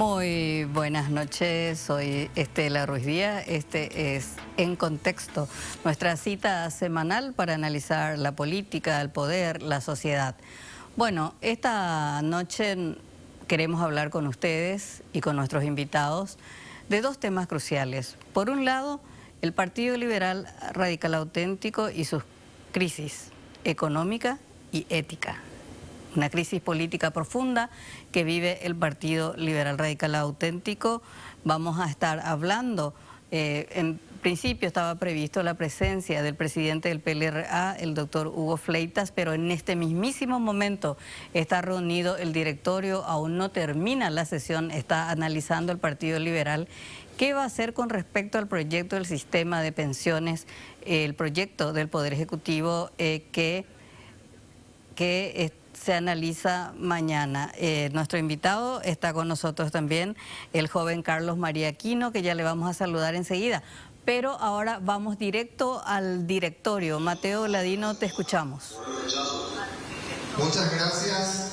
Muy buenas noches, soy Estela Ruiz Díaz. Este es En Contexto, nuestra cita semanal para analizar la política, el poder, la sociedad. Bueno, esta noche queremos hablar con ustedes y con nuestros invitados de dos temas cruciales. Por un lado, el Partido Liberal Radical Auténtico y sus crisis económica y ética. Una crisis política profunda que vive el Partido Liberal Radical Auténtico. Vamos a estar hablando, en principio estaba previsto la presencia del presidente del PLRA, el doctor Hugo Fleitas, pero en este mismísimo momento está reunido el directorio, aún no termina la sesión, está analizando el Partido Liberal qué va a hacer con respecto al proyecto del sistema de pensiones, el proyecto del Poder Ejecutivo que se analiza mañana. Nuestro invitado está con nosotros también, el joven Carlos María Aquino, que ya le vamos a saludar enseguida. Pero ahora vamos directo al directorio. Mateo Ladino, te escuchamos. Muchas gracias.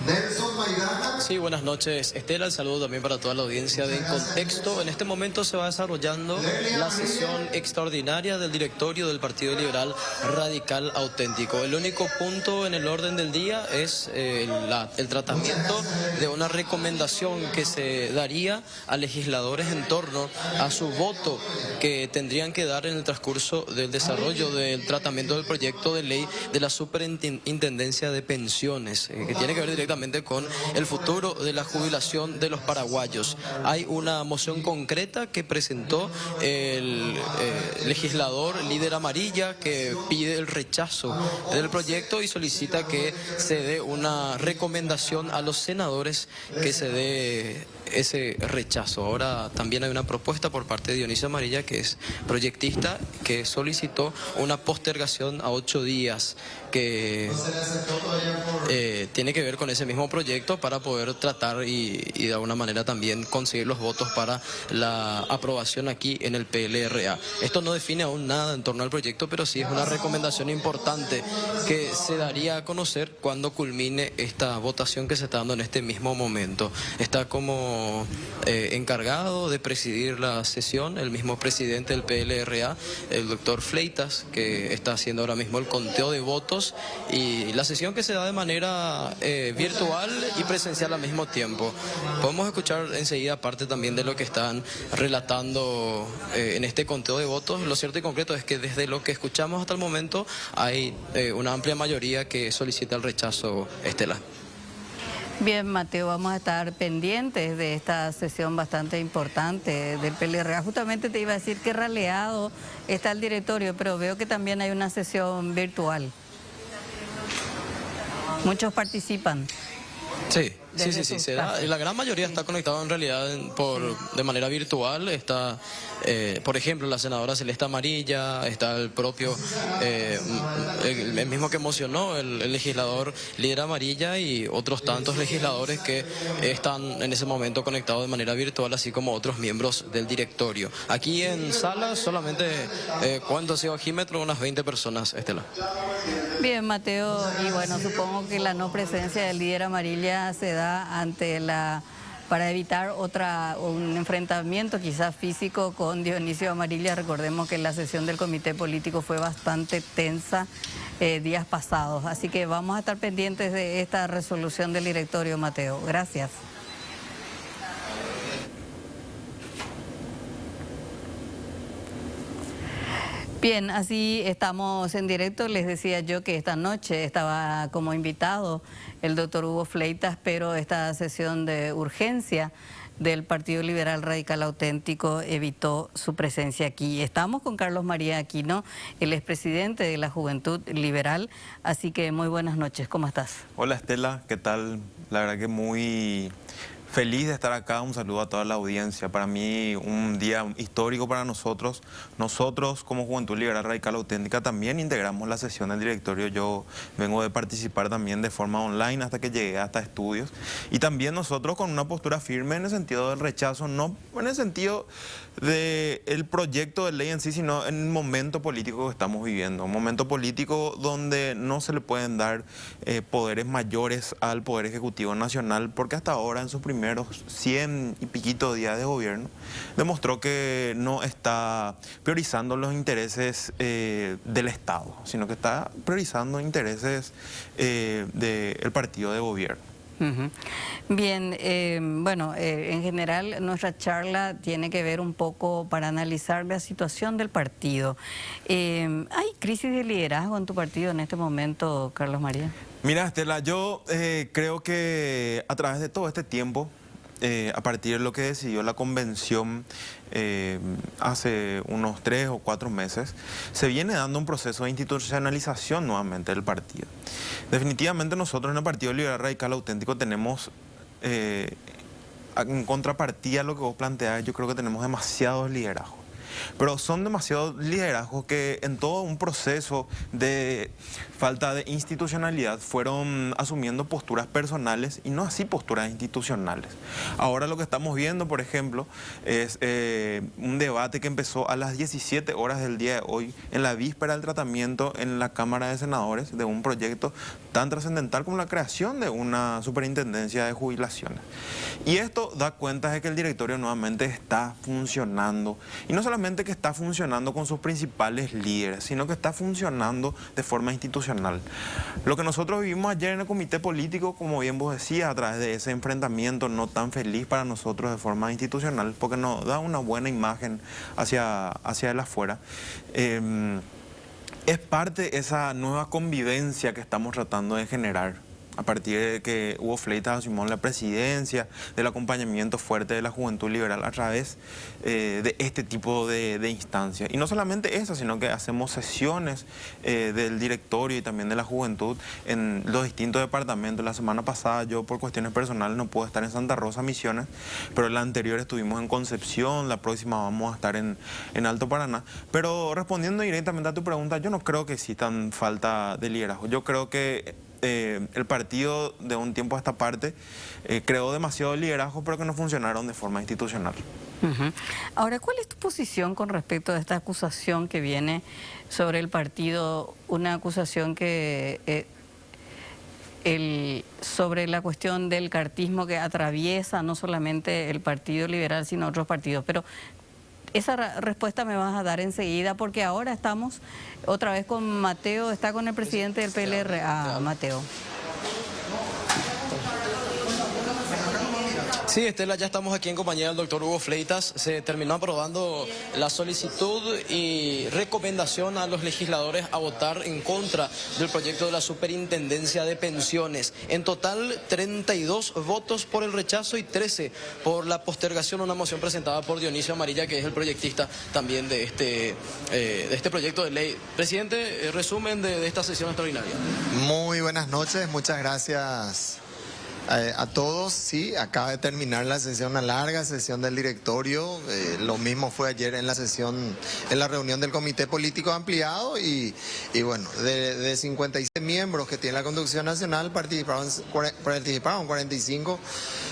Nelson Maidana. Sí, buenas noches, Estela. El saludo también para toda la audiencia de En Contexto. En este momento se va desarrollando la sesión extraordinaria del directorio del Partido Liberal Radical Auténtico. El único punto en el orden del día es el tratamiento de una recomendación que se daría a legisladores en torno a su voto que tendrían que dar en el transcurso del desarrollo del tratamiento del proyecto de ley de la Superintendencia de Pensiones, que tiene que ver directamente con el futuro de la jubilación de los paraguayos. Hay una moción concreta que presentó el legislador líder amarilla que pide el rechazo del proyecto y solicita que se dé una recomendación a los senadores que se dé ese rechazo. Ahora también hay una propuesta por parte de Dionisio Amarilla, que es proyectista, que solicitó una postergación a 8 días que tiene que ver con ese mismo proyecto para poder tratar y de alguna manera también conseguir los votos para la aprobación aquí en el PLRA. Esto no define aún nada en torno al proyecto, pero sí es una recomendación importante que se daría a conocer cuando culmine esta votación que se está dando en este mismo momento. Está como encargado de presidir la sesión el mismo presidente del PLRA, el doctor Fleitas, que está haciendo ahora mismo el conteo de votos, y la sesión que se da de manera virtual y presencial al mismo tiempo. Podemos escuchar enseguida parte también de lo que están relatando en este conteo de votos. Lo cierto y concreto es que desde lo que escuchamos hasta el momento hay una amplia mayoría que solicita el rechazo, Estela. Bien, Mateo, vamos a estar pendientes de esta sesión bastante importante del PLRA. Justamente te iba a decir que raleado está el directorio, pero veo que también hay una sesión virtual. Muchos participan. Sí, se da. La gran mayoría está conectada en realidad de manera virtual. Está, por ejemplo, la senadora Celeste Amarilla, está el propio, el mismo que emocionó, el legislador líder Amarilla, y otros tantos legisladores que están en ese momento conectados de manera virtual, así como otros miembros del directorio. Aquí en sala solamente, ¿cuánto ha sido ajímetro? Unas 20 personas, Estela. Bien, Mateo, y bueno, supongo que la no presencia del líder Amarilla se da para evitar un enfrentamiento quizás físico con Dionisio Amarilla. Recordemos que la sesión del comité político fue bastante tensa días pasados, así que vamos a estar pendientes de esta resolución del directorio, Mateo. Gracias. Bien, así estamos en directo. Les decía yo que esta noche estaba como invitado el doctor Hugo Fleitas, pero esta sesión de urgencia del Partido Liberal Radical Auténtico evitó su presencia aquí. Estamos con Carlos María Aquino, el expresidente de la Juventud Liberal, así que muy buenas noches, ¿cómo estás? Hola Estela, ¿qué tal? La verdad que muy feliz de estar acá, un saludo a toda la audiencia. Para mí un día histórico para nosotros. Nosotros como Juventud Liberal Radical Auténtica también integramos la sesión del directorio. Yo vengo de participar también de forma online hasta que llegué hasta estudios. Y también nosotros con una postura firme en el sentido del rechazo, no en el sentido del proyecto de ley en sí, sino en el momento político que estamos viviendo. Un momento político donde no se le pueden dar poderes mayores al Poder Ejecutivo Nacional, porque hasta ahora en sus primeros primeros 100 y piquito días de gobierno, demostró que no está priorizando los intereses del Estado, sino que está priorizando intereses del partido de gobierno. Ujú. Bien, bueno, en general nuestra charla tiene que ver un poco para analizar la situación del partido. ¿Hay crisis de liderazgo en tu partido en este momento, Carlos María? Mira, Estela, yo creo que a través de todo este tiempo, a partir de lo que decidió la convención hace unos 3 o 4 meses, se viene dando un proceso de institucionalización nuevamente del partido. Definitivamente nosotros en el Partido Liberal Radical Auténtico tenemos, en contrapartida a lo que vos planteás, yo creo que tenemos demasiados liderazgos. Pero son demasiados liderazgos que en todo un proceso de falta de institucionalidad fueron asumiendo posturas personales y no así posturas institucionales. Ahora lo que estamos viendo, por ejemplo, es un debate que empezó a las 17 horas del día de hoy, en la víspera del tratamiento en la Cámara de Senadores de un proyecto tan trascendental como la creación de una superintendencia de jubilaciones. Y esto da cuenta de que el directorio nuevamente está funcionando, y no solamente que está funcionando con sus principales líderes, sino que está funcionando de forma institucional. Lo que nosotros vivimos ayer en el comité político, como bien vos decías, a través de ese enfrentamiento no tan feliz para nosotros de forma institucional, porque nos da una buena imagen hacia el afuera, es parte de esa nueva convivencia que estamos tratando de generar. A partir de que Hugo Fleitas asumió la presidencia, del acompañamiento fuerte de la Juventud Liberal a través de este tipo de instancias. Y no solamente eso, sino que hacemos sesiones del directorio y también de la Juventud en los distintos departamentos. La semana pasada yo por cuestiones personales no pude estar en Santa Rosa, Misiones, pero la anterior estuvimos en Concepción, la próxima vamos a estar en Alto Paraná. Pero respondiendo directamente a tu pregunta, yo no creo que existan falta de liderazgo. Yo creo que el partido de un tiempo a esta parte creó demasiado liderazgo, pero que no funcionaron de forma institucional. Ahora, ¿cuál es tu posición con respecto a esta acusación que viene sobre el partido? Una acusación que sobre la cuestión del cartismo que atraviesa no solamente el Partido Liberal, sino otros partidos. Pero esa respuesta me vas a dar enseguida, porque ahora estamos otra vez con Mateo, está con el presidente del PLR. Mateo. Sí, Estela, ya estamos aquí en compañía del doctor Hugo Fleitas. Se terminó aprobando la solicitud y recomendación a los legisladores a votar en contra del proyecto de la superintendencia de pensiones. En total, 32 votos por el rechazo y 13 por la postergación, una moción presentada por Dionisio Amarilla, que es el proyectista también de este proyecto de ley. Presidente, resumen de esta sesión extraordinaria. Muy buenas noches, muchas gracias a todos. Sí, acaba de terminar la sesión, una larga sesión del directorio. Lo mismo fue ayer en la sesión, en la reunión del comité político ampliado y bueno, de 56 miembros que tiene la conducción nacional participaron 45,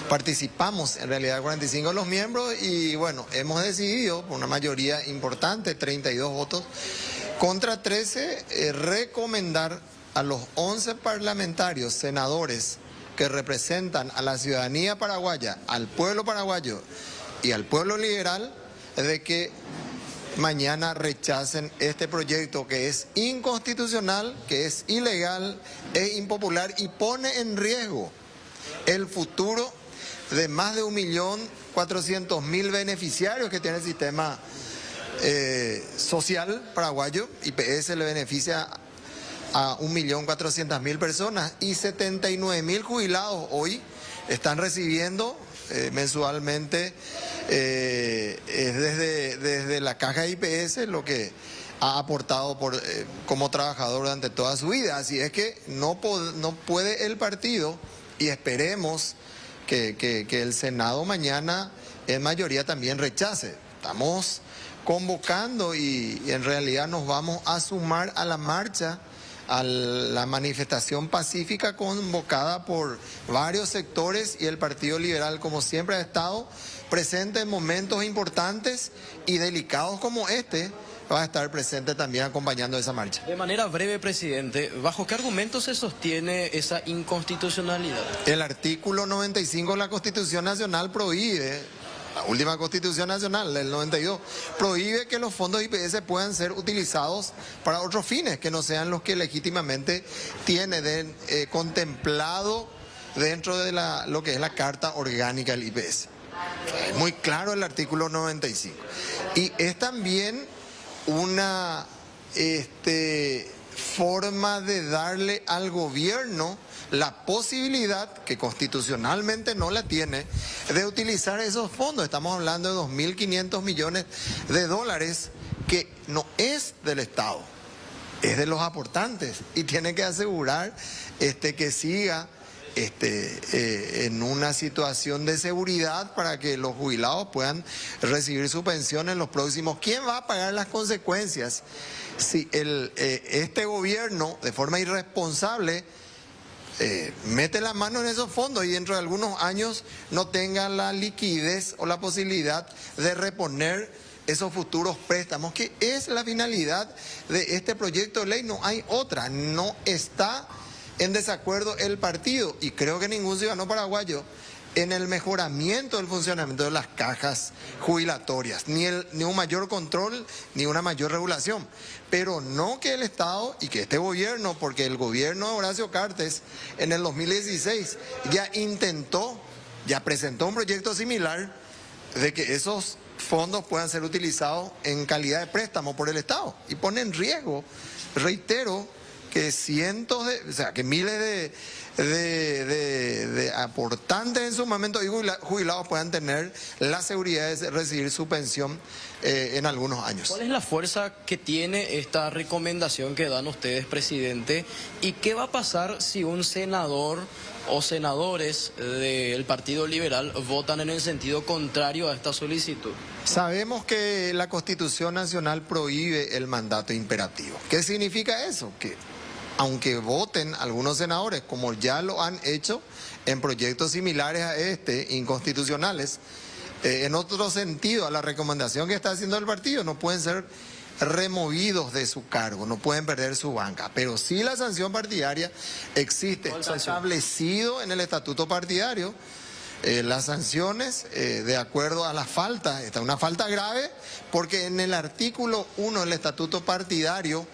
participamos en realidad 45 los miembros y bueno, hemos decidido por una mayoría importante, 32 votos contra 13, recomendar a los 11 parlamentarios, senadores, que representan a la ciudadanía paraguaya, al pueblo paraguayo y al pueblo liberal, de que mañana rechacen este proyecto que es inconstitucional, que es ilegal, es impopular y pone en riesgo el futuro de más de 1.400.000 beneficiarios que tiene el sistema social paraguayo. IPS le beneficia a 1.400.000 personas y 79.000 jubilados hoy están recibiendo mensualmente desde la caja de IPS lo que ha aportado como trabajador durante toda su vida. Así es que no puede el partido, y esperemos que el Senado mañana en mayoría también rechace. Estamos convocando y en realidad nos vamos a sumar a la marcha, a la manifestación pacífica convocada por varios sectores, y el Partido Liberal, como siempre, ha estado presente en momentos importantes y delicados como este, va a estar presente también acompañando esa marcha. De manera breve, presidente, ¿bajo qué argumento se sostiene esa inconstitucionalidad? El artículo 95 de la Constitución Nacional prohíbe, la última Constitución Nacional del 92, prohíbe que los fondos IPS puedan ser utilizados para otros fines que no sean los que legítimamente tiene contemplado dentro de lo que es la Carta Orgánica del IPS. Es muy claro el artículo 95. Y es también una forma de darle al gobierno la posibilidad, que constitucionalmente no la tiene, de utilizar esos fondos. Estamos hablando de 2.500 millones de dólares que no es del Estado, es de los aportantes y tiene que asegurar que siga en una situación de seguridad para que los jubilados puedan recibir su pensión en los próximos. ¿Quién va a pagar las consecuencias si este gobierno, de forma irresponsable, mete la mano en esos fondos y dentro de algunos años no tenga la liquidez o la posibilidad de reponer esos futuros préstamos, que es la finalidad de este proyecto de ley? No hay otra, no está en desacuerdo el partido, y creo que ningún ciudadano paraguayo, en el mejoramiento del funcionamiento de las cajas jubilatorias, ni un mayor control, ni una mayor regulación, pero no que el Estado y que este gobierno, porque el gobierno de Horacio Cartes en el 2016 ya presentó un proyecto similar de que esos fondos puedan ser utilizados en calidad de préstamo por el Estado, y pone en riesgo, reitero, que que miles de aportantes en su momento y jubilados puedan tener la seguridad de recibir su pensión en algunos años. ¿Cuál es la fuerza que tiene esta recomendación que dan ustedes, presidente? ¿Y qué va a pasar si un senador o senadores del Partido Liberal votan en el sentido contrario a esta solicitud? Sabemos que la Constitución Nacional prohíbe el mandato imperativo. ¿Qué significa eso? Que aunque voten algunos senadores, como ya lo han hecho en proyectos similares a inconstitucionales, en otro sentido, a la recomendación que está haciendo el partido, no pueden ser removidos de su cargo, no pueden perder su banca, pero sí la sanción partidaria existe, está establecido en el estatuto partidario. Las sanciones, de acuerdo a la falta, esta es una falta grave, porque en el artículo 1 del estatuto partidario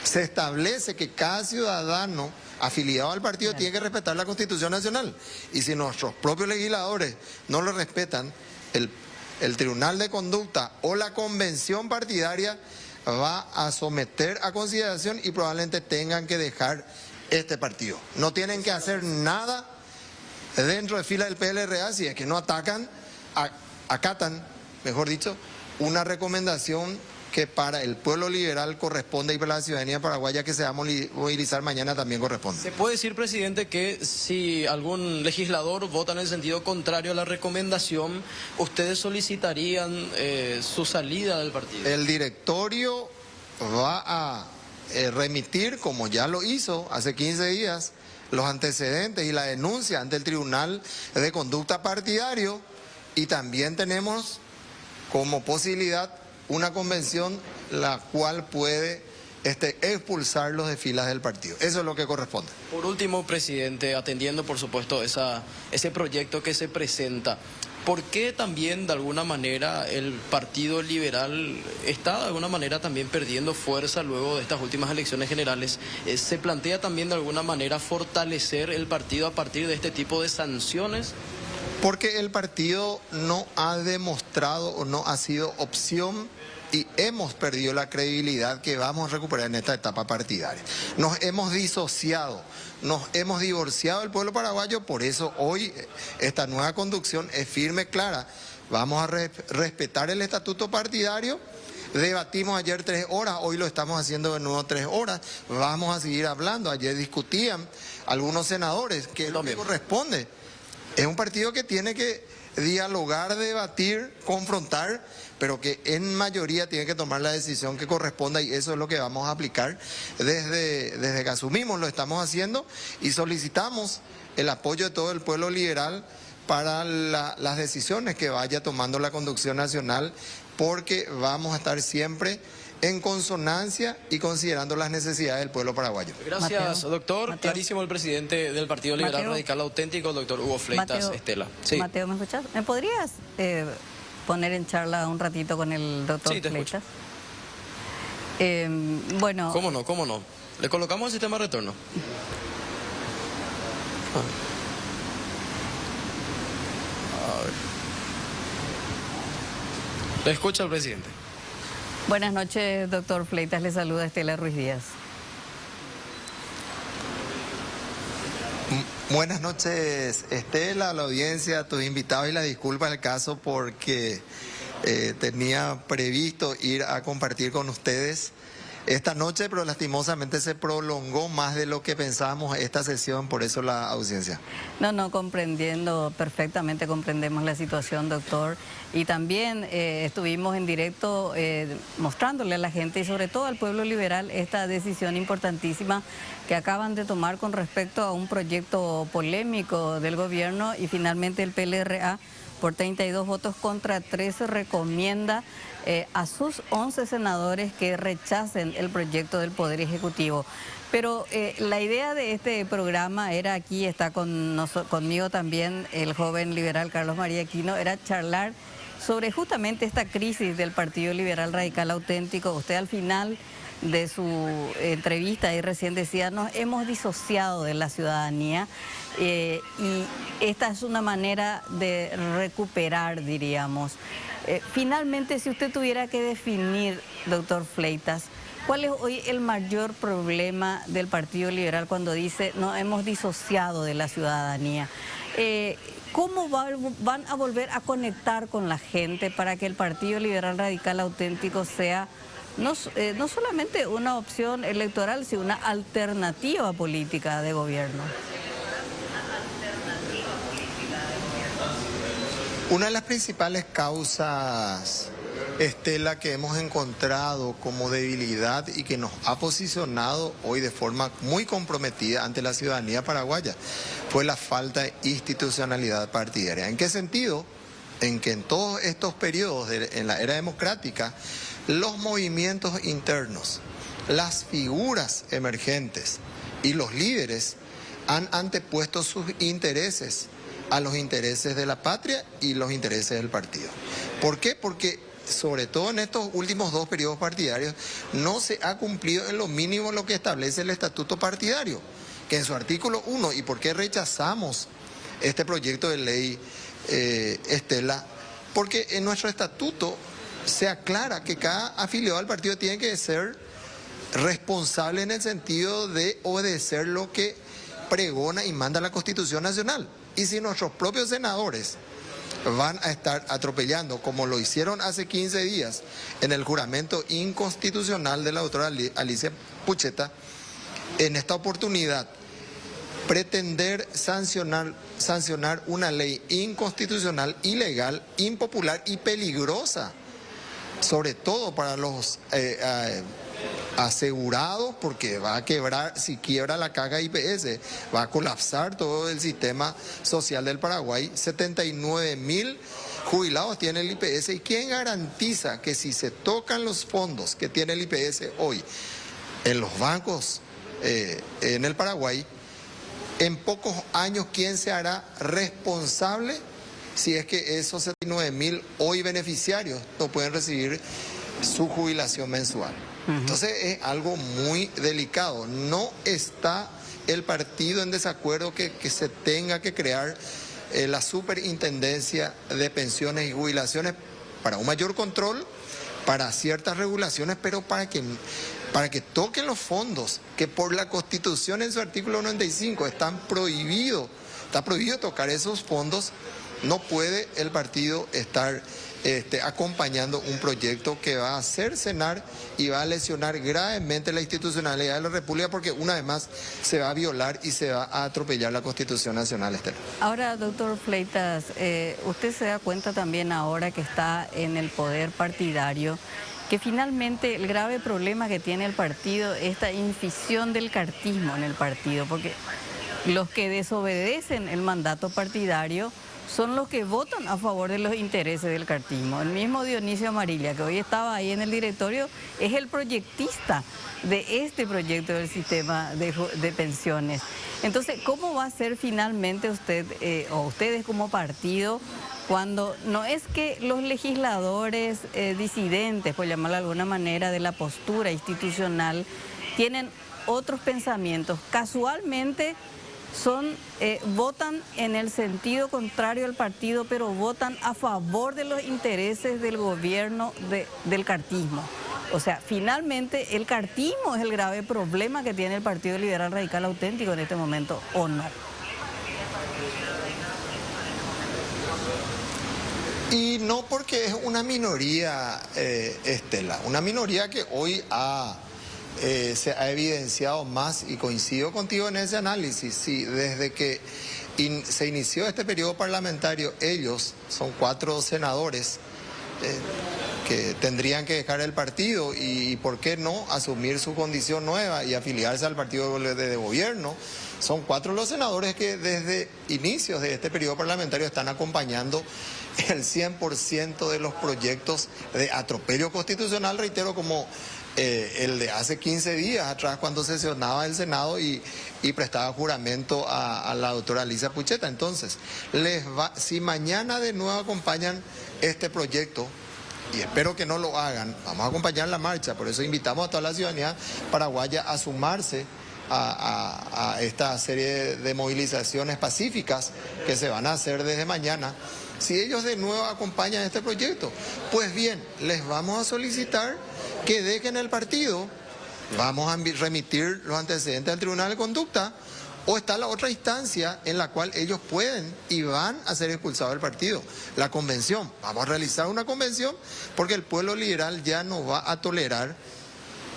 se establece que cada ciudadano afiliado al partido tiene que respetar la Constitución Nacional, y si nuestros propios legisladores no lo respetan, el Tribunal de Conducta o la Convención Partidaria va a someter a consideración y probablemente tengan que dejar este partido. No tienen que hacer nada dentro de fila del PLRA si es que no acatan, mejor dicho, una recomendación que para el pueblo liberal corresponde y para la ciudadanía paraguaya que se va a movilizar mañana también corresponde. ¿Se puede decir, presidente, que si algún legislador vota en el sentido contrario a la recomendación, ustedes solicitarían su salida del partido? El directorio va a remitir, como ya lo hizo hace 15 días, los antecedentes y la denuncia ante el Tribunal de Conducta Partidario, y también tenemos como posibilidad una convención la cual puede expulsarlos de filas del partido. Eso es lo que corresponde. Por último, presidente, atendiendo por supuesto ese proyecto que se presenta, ¿por qué también de alguna manera el Partido Liberal está de alguna manera también perdiendo fuerza luego de estas últimas elecciones generales? ¿Se plantea también de alguna manera fortalecer el partido a partir de este tipo de sanciones? Porque el partido no ha demostrado o no ha sido opción, y hemos perdido la credibilidad que vamos a recuperar en esta etapa partidaria. Nos hemos disociado, nos hemos divorciado del pueblo paraguayo, por eso hoy esta nueva conducción es firme, clara. Vamos a respetar el estatuto partidario. Debatimos ayer 3 horas, hoy lo estamos haciendo de nuevo 3 horas. Vamos a seguir hablando. Ayer discutían algunos senadores que es lo que corresponde. Es un partido que tiene que dialogar, debatir, confrontar, pero que en mayoría tiene que tomar la decisión que corresponda, y eso es lo que vamos a aplicar desde que asumimos, lo estamos haciendo, y solicitamos el apoyo de todo el pueblo liberal para las decisiones que vaya tomando la conducción nacional, porque vamos a estar siempre en consonancia y considerando las necesidades del pueblo paraguayo. Gracias, Mateo. doctor. Mateo. Clarísimo el presidente del Partido Liberal Mateo. Radical Auténtico, el doctor Hugo Fleitas Mateo, Estela. Sí. Mateo, ¿me escuchas? ¿Me podrías poner en charla un ratito con el doctor Sí, te escucho. Fleitas? Bueno, ¿Cómo no? ¿Cómo no? ¿Le colocamos el sistema de retorno? A ver. Le escucha el presidente. buenas noches, doctor Fleitas. Le saluda Estela Ruiz Díaz. Buenas noches, Estela, a la audiencia, a tus invitados, y la disculpa del caso porque tenía previsto ir a compartir con ustedes esta noche, pero lastimosamente se prolongó más de lo que pensábamos esta sesión, por eso la ausencia. No, comprendiendo perfectamente, comprendemos la situación, doctor. Y también estuvimos en directo mostrándole a la gente y sobre todo al pueblo liberal esta decisión importantísima que acaban de tomar con respecto a un proyecto polémico del gobierno, y finalmente el PLRA, por 32 votos contra 13, recomienda a sus 11 senadores que rechacen el proyecto del Poder Ejecutivo. Pero la idea de este programa era, aquí está conmigo también el joven liberal Carlos María Aquino, era charlar sobre justamente esta crisis del Partido Liberal Radical Auténtico. Usted al final de su entrevista y recién decía, nos hemos disociado de la ciudadanía, y esta es una manera de recuperar, diríamos. Finalmente, si usted tuviera que definir, doctor Fleitas, ¿cuál es hoy el mayor problema del Partido Liberal cuando dice nos hemos disociado de la ciudadanía? ¿Cómo van a volver a conectar con la gente para que el Partido Liberal Radical Auténtico sea no solamente una opción electoral, sino una alternativa política de gobierno? Una de las principales causas, Estela, que hemos encontrado como debilidad y que nos ha posicionado hoy de forma muy comprometida ante la ciudadanía paraguaya, fue la falta de institucionalidad partidaria. ¿En qué sentido? En que en todos estos periodos, en la era democrática, los movimientos internos, las figuras emergentes y los líderes han antepuesto sus intereses a los intereses de la patria y los intereses del partido. ¿Por qué? Porque sobre todo en estos últimos 2 periodos partidarios no se ha cumplido en lo mínimo lo que establece el estatuto partidario, que en su artículo 1, ¿y por qué rechazamos este proyecto de ley, Estela? Porque en nuestro estatuto se aclara que cada afiliado al partido tiene que ser responsable en el sentido de obedecer lo que pregona y manda la Constitución Nacional. Y si nuestros propios senadores van a estar atropellando, como lo hicieron hace 15 días en el juramento inconstitucional de la doctora Alicia Pucheta, en esta oportunidad pretender sancionar una ley inconstitucional, ilegal, impopular y peligrosa, sobre todo para los asegurados, porque va a quebrar, si quiebra la caja IPS, va a colapsar todo el sistema social del Paraguay. 79.000 jubilados tiene el IPS, y ¿quién garantiza que si se tocan los fondos que tiene el IPS hoy en los bancos en el Paraguay, en pocos años quién se hará responsable si es que esos 79.000 hoy beneficiarios no pueden recibir su jubilación mensual? Entonces es algo muy delicado. No está el partido en desacuerdo que se tenga que crear la superintendencia de pensiones y jubilaciones para un mayor control, para ciertas regulaciones, pero para que toquen los fondos que por la Constitución en su artículo 95 está prohibido tocar esos fondos. No puede el partido estar acompañando un proyecto que va a cercenar y va a lesionar gravemente la institucionalidad de la República, porque una vez más se va a violar y se va a atropellar la Constitución Nacional, Estela. Ahora, doctor Fleitas, usted se da cuenta también ahora que está en el poder partidario que finalmente el grave problema que tiene el partido es esta infisión del cartismo en el partido, porque los que desobedecen el mandato partidario son los que votan a favor de los intereses del cartismo. El mismo Dionisio Amarilla, que hoy estaba ahí en el directorio, es el proyectista de este proyecto del sistema de pensiones. Entonces, ¿cómo va a ser finalmente usted o ustedes como partido cuando no es que los legisladores disidentes, por llamarlo de alguna manera, de la postura institucional, tienen otros pensamientos? Casualmente votan en el sentido contrario al partido, pero votan a favor de los intereses del gobierno del cartismo. O sea, finalmente el cartismo es el grave problema que tiene el Partido Liberal Radical Auténtico en este momento, ¿o no? Y no, porque es una minoría, Estela, una minoría que hoy se ha evidenciado más, y coincido contigo en ese análisis. Sí, desde que se inició este periodo parlamentario, ellos son 4 senadores que tendrían que dejar el partido y por qué no asumir su condición nueva y afiliarse al partido de gobierno. Son 4 los senadores que desde inicios de este periodo parlamentario están acompañando el 100% de los proyectos de atropello constitucional, reitero, como el de hace 15 días atrás, cuando sesionaba el Senado y prestaba juramento a la doctora Alicia Pucheta. Entonces, si mañana de nuevo acompañan este proyecto, y espero que no lo hagan, vamos a acompañar la marcha. Por eso invitamos a toda la ciudadanía paraguaya a sumarse a esta serie de movilizaciones pacíficas que se van a hacer desde mañana. Si ellos de nuevo acompañan este proyecto, pues bien, les vamos a solicitar que dejen el partido, vamos a remitir los antecedentes al Tribunal de Conducta, o está la otra instancia en la cual ellos pueden y van a ser expulsados del partido, la convención. Vamos a realizar una convención porque el pueblo liberal ya no va a tolerar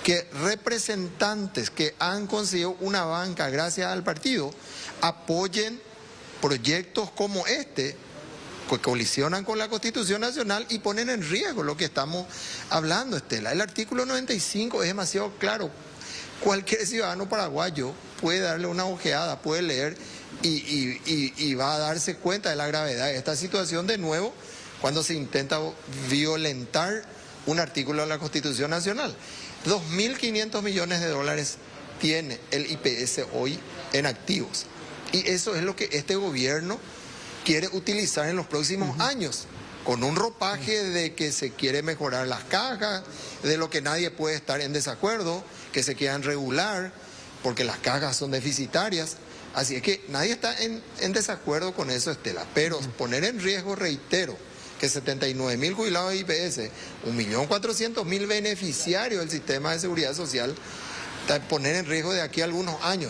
que representantes que han conseguido una banca gracias al partido apoyen proyectos como este, que colisionan con la Constitución Nacional y ponen en riesgo lo que estamos hablando, Estela. El artículo 95 es demasiado claro. Cualquier ciudadano paraguayo puede darle una ojeada, puede leer y va a darse cuenta de la gravedad de esta situación de nuevo cuando se intenta violentar un artículo de la Constitución Nacional. 2.500 millones de dólares tiene el IPS hoy en activos. Y eso es lo que este gobierno quiere utilizar en los próximos años, con un ropaje de que se quiere mejorar las cajas, de lo que nadie puede estar en desacuerdo, que se quieran regular, porque las cajas son deficitarias. Así es que nadie está en desacuerdo con eso, Estela. Pero poner en riesgo, reitero, que 79.000 jubilados de IPS, 1.400.000 beneficiarios del sistema de seguridad social, poner en riesgo de aquí a algunos años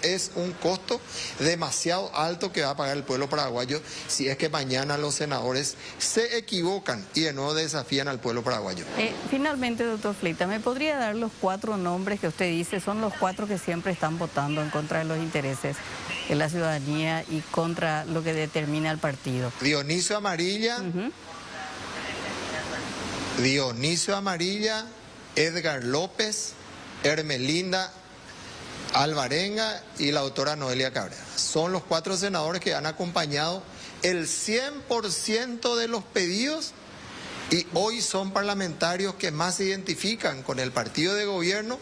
es un costo demasiado alto que va a pagar el pueblo paraguayo si es que mañana los senadores se equivocan y de nuevo desafían al pueblo paraguayo. Finalmente, doctor Fleita, ¿me podría dar los 4 nombres que usted dice son los 4 que siempre están votando en contra de los intereses de la ciudadanía y contra lo que determina el partido? Dionisio Amarilla, Dionisio Amarilla, Edgar López, Hermelinda Alvarenga y la doctora Noelia Cabrera. Son los 4 senadores que han acompañado el 100% de los pedidos y hoy son parlamentarios que más se identifican con el partido de gobierno,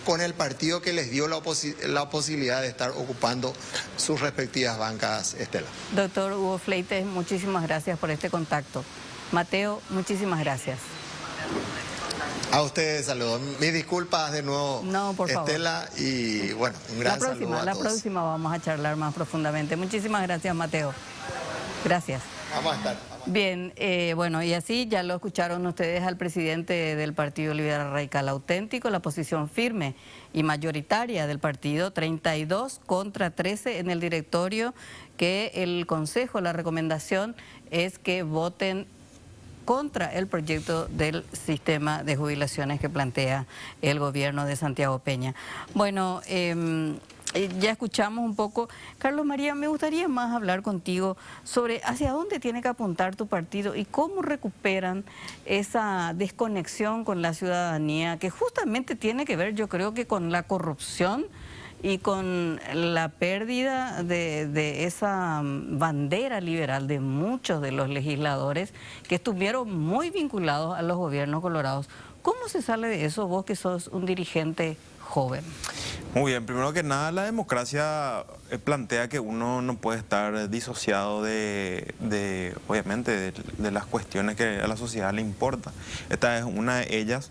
con el partido que les dio la posibilidad de estar ocupando sus respectivas bancas, Estela. Doctor Hugo Fleites, muchísimas gracias por este contacto. Mateo, muchísimas gracias. A ustedes saludos. Mis disculpas de nuevo, no, por favor. Estela, y bueno, un gran saludo a todos. La próxima vamos a charlar más profundamente. Muchísimas gracias, Mateo. Gracias. Vamos a estar. Bien, bueno, y así ya lo escucharon ustedes al presidente del Partido Liberal Radical Auténtico, la posición firme y mayoritaria del partido, 32 contra 13 en el directorio, que el Consejo, la recomendación es que voten contra el proyecto del sistema de jubilaciones que plantea el gobierno de Santiago Peña. Bueno, ya escuchamos un poco. Carlos María, me gustaría más hablar contigo sobre hacia dónde tiene que apuntar tu partido y cómo recuperan esa desconexión con la ciudadanía, que justamente tiene que ver, yo creo que con la corrupción y con la pérdida de esa bandera liberal de muchos de los legisladores que estuvieron muy vinculados a los gobiernos colorados. ¿Cómo se sale de eso vos que sos un dirigente joven? Muy bien, primero que nada, la democracia plantea que uno no puede estar disociado obviamente, de las cuestiones que a la sociedad le importa. Esta es una de ellas.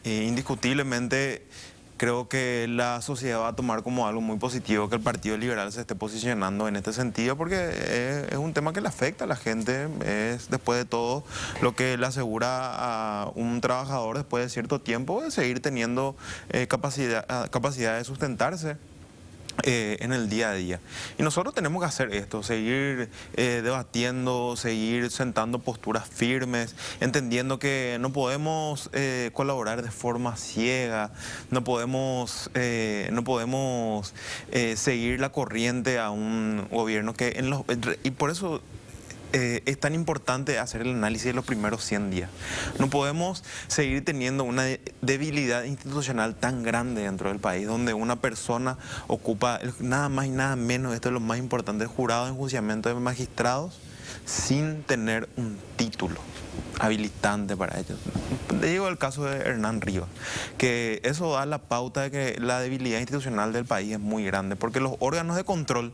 Indiscutiblemente, creo que la sociedad va a tomar como algo muy positivo que el Partido Liberal se esté posicionando en este sentido, porque es un tema que le afecta a la gente. Es, después de todo, lo que le asegura a un trabajador después de cierto tiempo de seguir teniendo capacidad de sustentarse en el día a día. Y nosotros tenemos que hacer esto, seguir debatiendo, seguir sentando posturas firmes, entendiendo que no podemos colaborar de forma ciega, no podemos seguir la corriente a un gobierno que y por eso es tan importante hacer el análisis de los primeros 100 días. No podemos seguir teniendo una debilidad institucional tan grande dentro del país, donde una persona ocupa nada más y nada menos, esto es lo más importante, el jurado de enjuiciamiento de magistrados, sin tener un título habilitante para ellos. Le digo el caso de Hernán Rivas, que eso da la pauta de que la debilidad institucional del país es muy grande, porque los órganos de control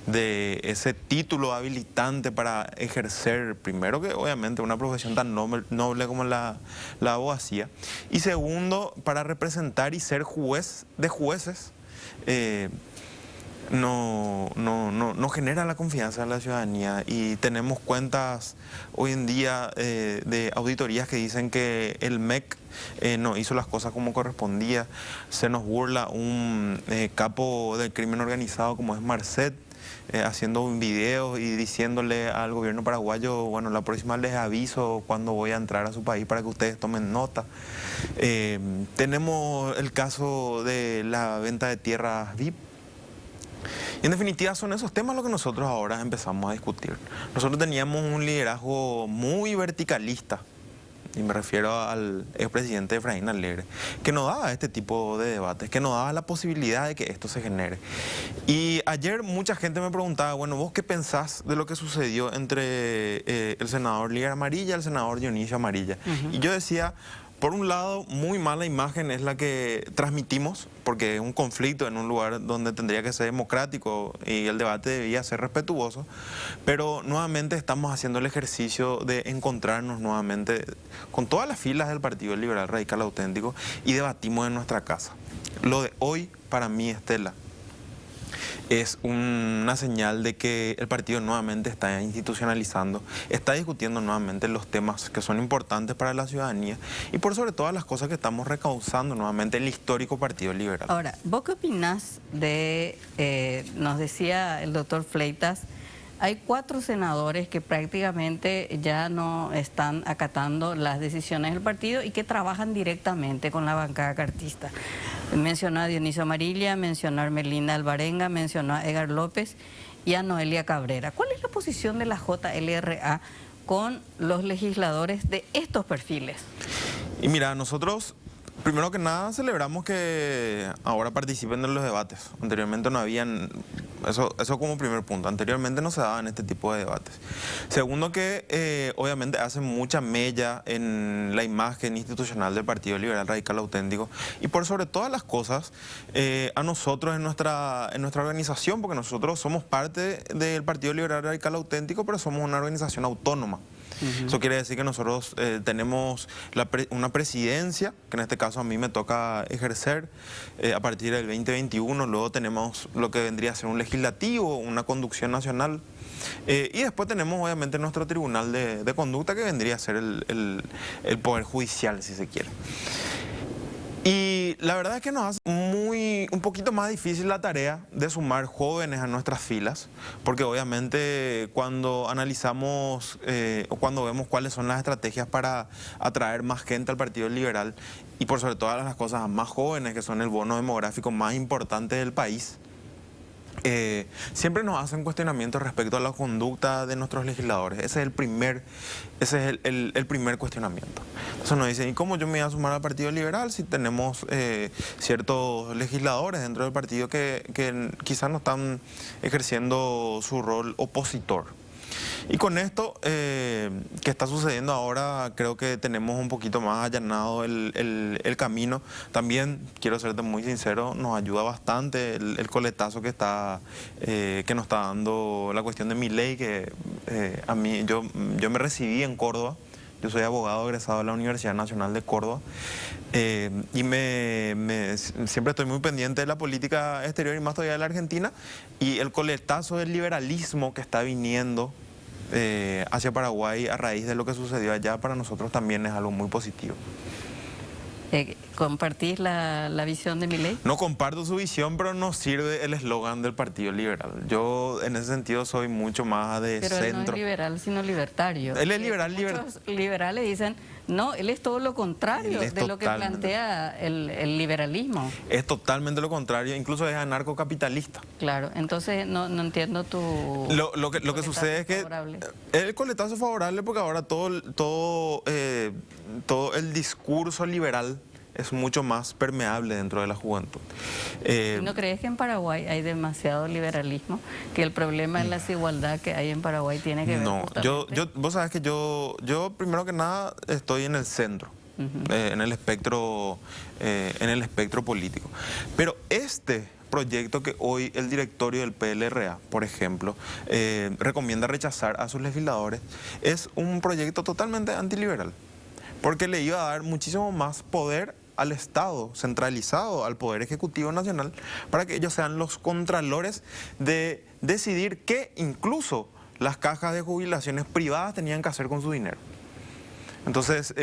de ese título habilitante para ejercer, primero que obviamente una profesión tan noble como la abogacía, y segundo, para representar y ser juez de jueces, no genera la confianza de la ciudadanía. Y tenemos cuentas hoy en día de auditorías que dicen que el MEC no hizo las cosas como correspondía. Se nos burla un capo del crimen organizado como es Marcet, haciendo un video y diciéndole al gobierno paraguayo, bueno, la próxima les aviso cuando voy a entrar a su país para que ustedes tomen nota. Tenemos el caso de la venta de tierras VIP. Y en definitiva son esos temas los que nosotros ahora empezamos a discutir. Nosotros teníamos un liderazgo muy verticalista, y me refiero al expresidente Efraín Alegre, que no daba este tipo de debates, que no daba la posibilidad de que esto se genere. Y ayer mucha gente me preguntaba, bueno, ¿vos qué pensás de lo que sucedió entre el senador Ligar Amarilla y el senador Dionisio Amarilla? Y yo decía, por un lado, muy mala imagen es la que transmitimos, porque es un conflicto en un lugar donde tendría que ser democrático y el debate debía ser respetuoso, pero nuevamente estamos haciendo el ejercicio de encontrarnos nuevamente con todas las filas del Partido Liberal Radical Auténtico y debatimos en nuestra casa. Lo de hoy, para mí, Estela, es una señal de que el partido nuevamente está institucionalizando, está discutiendo nuevamente los temas que son importantes para la ciudadanía y por sobre todas las cosas que estamos recausando nuevamente el histórico Partido Liberal. Ahora, ¿vos qué opinás de, nos decía el doctor Fleitas, hay 4 senadores que prácticamente ya no están acatando las decisiones del partido y que trabajan directamente con la bancada cartista? Mencionó a Dionisio Amarilla, mencionó a Ermelinda Alvarenga, mencionó a Edgar López y a Noelia Cabrera. ¿Cuál es la posición de la JLRA con los legisladores de estos perfiles? Y mira, nosotros, primero que nada, celebramos que ahora participen en los debates. Anteriormente no habían, eso como primer punto, anteriormente no se daban este tipo de debates. Segundo, que obviamente hacen mucha mella en la imagen institucional del Partido Liberal Radical Auténtico y por sobre todas las cosas, a nosotros en nuestra organización, porque nosotros somos parte del Partido Liberal Radical Auténtico, pero somos una organización autónoma. Eso quiere decir que nosotros tenemos una presidencia, que en este caso a mí me toca ejercer a partir del 2021, luego tenemos lo que vendría a ser un legislativo, una conducción nacional, y después tenemos obviamente nuestro tribunal de conducta, que vendría a ser el poder judicial, si se quiere. Y la verdad es que nos hace un poquito más difícil la tarea de sumar jóvenes a nuestras filas, porque obviamente cuando analizamos o cuando vemos cuáles son las estrategias para atraer más gente al Partido Liberal y por sobre todas las cosas a más jóvenes, que son el bono demográfico más importante del país, siempre nos hacen cuestionamientos respecto a la conducta de nuestros legisladores. Ese es el primer cuestionamiento. Entonces nos dicen, ¿y cómo yo me voy a sumar al Partido Liberal si tenemos ciertos legisladores dentro del partido que quizás no están ejerciendo su rol opositor? Y con esto que está sucediendo ahora, creo que tenemos un poquito más allanado el camino. También, quiero serte muy sincero, nos ayuda bastante el coletazo que nos está dando la cuestión de Milei, que a mí, yo me recibí en Córdoba. Yo soy abogado egresado de la Universidad Nacional de Córdoba y siempre estoy muy pendiente de la política exterior y más todavía de la Argentina, y el coletazo del liberalismo que está viniendo hacia Paraguay a raíz de lo que sucedió allá, para nosotros también es algo muy positivo. ¿Compartís la visión de Milei? No comparto su visión, pero nos sirve el eslogan del Partido Liberal. Yo en ese sentido soy mucho más de pero centro. Él no es liberal, sino libertario. Él es liberal. Muchos liberales dicen, no, él es todo lo contrario de lo que plantea el liberalismo. Es totalmente lo contrario, incluso es anarcocapitalista. Claro, entonces no entiendo tu... Lo que sucede es que el coletazo favorable, porque ahora todo el discurso liberal es mucho más permeable dentro de la juventud. ¿No crees que en Paraguay hay demasiado liberalismo? Que el problema de la desigualdad que hay en Paraguay tiene que ver justamente... Vos sabés que yo primero que nada estoy en el centro, en el espectro político. Pero este proyecto que hoy el directorio del PLRA, por ejemplo, recomienda rechazar a sus legisladores, es un proyecto totalmente antiliberal, porque le iba a dar muchísimo más poder al Estado centralizado, al Poder Ejecutivo Nacional, para que ellos sean los contralores de decidir qué incluso las cajas de jubilaciones privadas tenían que hacer con su dinero. Entonces,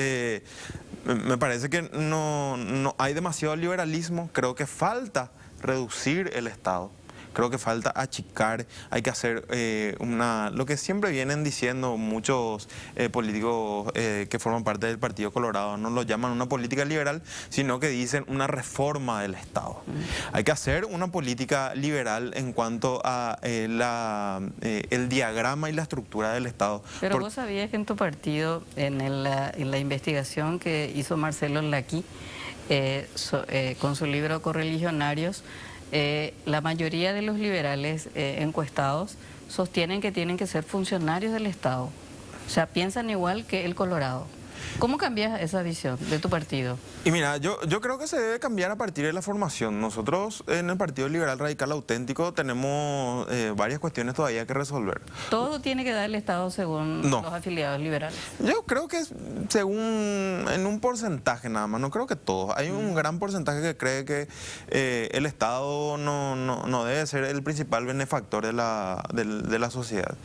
me parece que no hay demasiado liberalismo. Creo que falta reducir el Estado. Creo que falta achicar, hay que hacer lo que siempre vienen diciendo muchos políticos que forman parte del Partido Colorado, no lo llaman una política liberal, sino que dicen una reforma del Estado. Hay que hacer una política liberal en cuanto a el diagrama y la estructura del Estado. Pero vos sabías que en tu partido, en la investigación que hizo Marcelo Laquí, con su libro Correligionarios, la mayoría de los liberales encuestados sostienen que tienen que ser funcionarios del Estado. O sea, piensan igual que el Colorado. ¿Cómo cambias esa visión de tu partido? Y mira, yo creo que se debe cambiar a partir de la formación. Nosotros en el Partido Liberal Radical Auténtico tenemos varias cuestiones todavía que resolver. ¿Todo tiene que dar el Estado según los afiliados liberales? Yo creo que en un porcentaje nada más, no creo que todos. Hay un gran porcentaje que cree que el Estado no debe ser el principal benefactor de la sociedad.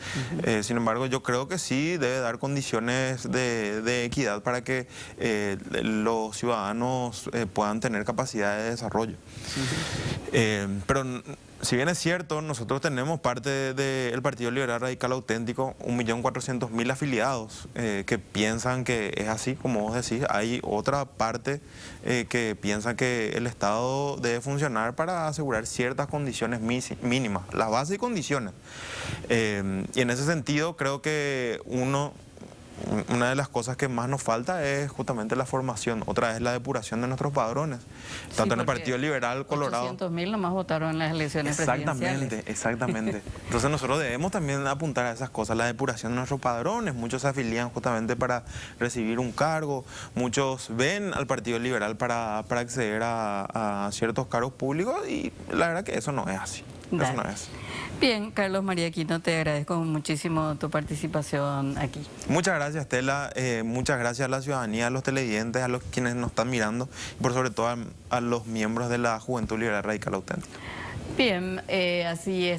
Sin embargo, yo creo que sí debe dar condiciones de equidad para que los ciudadanos puedan tener capacidad de desarrollo. Pero si bien es cierto, nosotros tenemos parte del Partido Liberal Radical Auténtico, 1.400.000 afiliados que piensan que es así, como vos decís. Hay otra parte que piensa que el Estado debe funcionar para asegurar ciertas condiciones mínimas, las bases y condiciones. Y en ese sentido creo que una de las cosas que más nos falta es justamente la formación. Otra es la depuración de nuestros padrones, tanto en el Partido Liberal Colorado. 800.000 nomás votaron en las elecciones presidenciales. Exactamente. Entonces nosotros debemos también apuntar a esas cosas, la depuración de nuestros padrones. Muchos se afilian justamente para recibir un cargo, muchos ven al Partido Liberal para acceder a ciertos cargos públicos, y la verdad que eso no es así. Eso no es. Bien, Carlos María Aquino, te agradezco muchísimo tu participación aquí. Muchas gracias, Estela. Muchas gracias a la ciudadanía, a los televidentes, a los quienes nos están mirando, y por sobre todo a los miembros de la Juventud Liberal Radical Auténtica. Bien, así